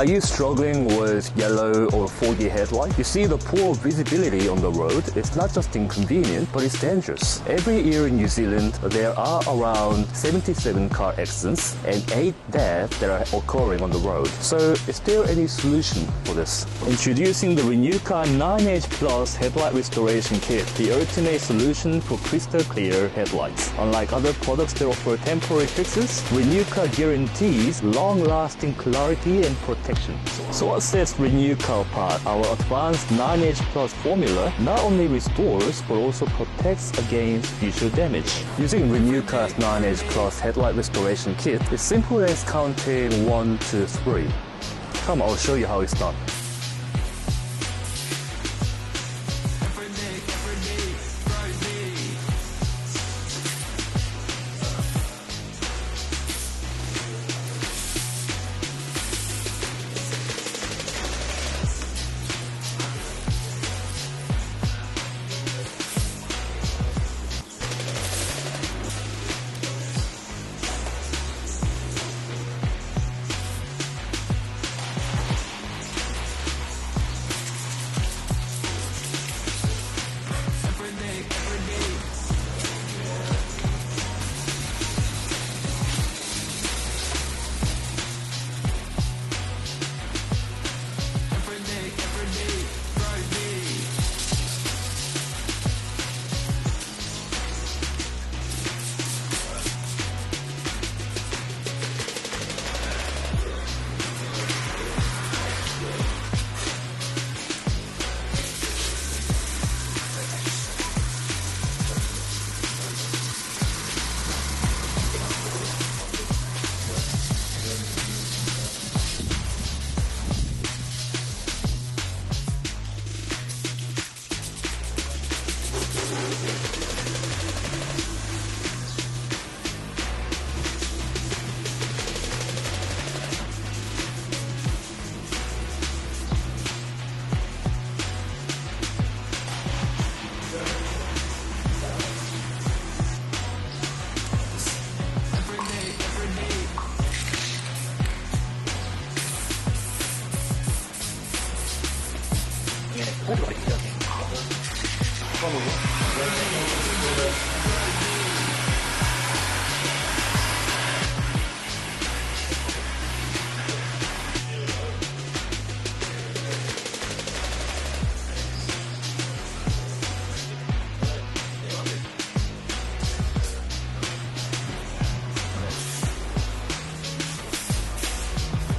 Are you struggling with yellow or foggy headlight? You see, the poor visibility on the road is not just inconvenient, but it's dangerous. Every year in New Zealand, there are around 77 car accidents and 8 deaths that are occurring on the road. So is there any solution for this? Introducing the Renewcar 9H Plus Headlight Restoration Kit, the ultimate solution for crystal clear headlights. Unlike other products that offer temporary fixes, Renewcar guarantees long-lasting clarity and protection. So what sets Renewcar apart? Our advanced 9H Plus formula not only restores but also protects against future damage. Using Renewcar's 9H Plus Headlight Restoration Kit is simple as counting 1 to 3. Come, I'll show you how it's done.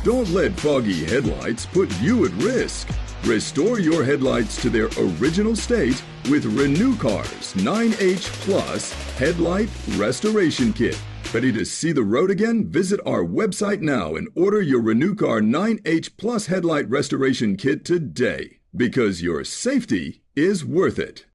Don't let foggy headlights put you at risk. Restore your headlights to their original state with Renewcar's 9H Plus Headlight Restoration Kit. Ready to see the road again? Visit our website now and order your Renewcar 9H Plus Headlight Restoration Kit today, because your safety is worth it.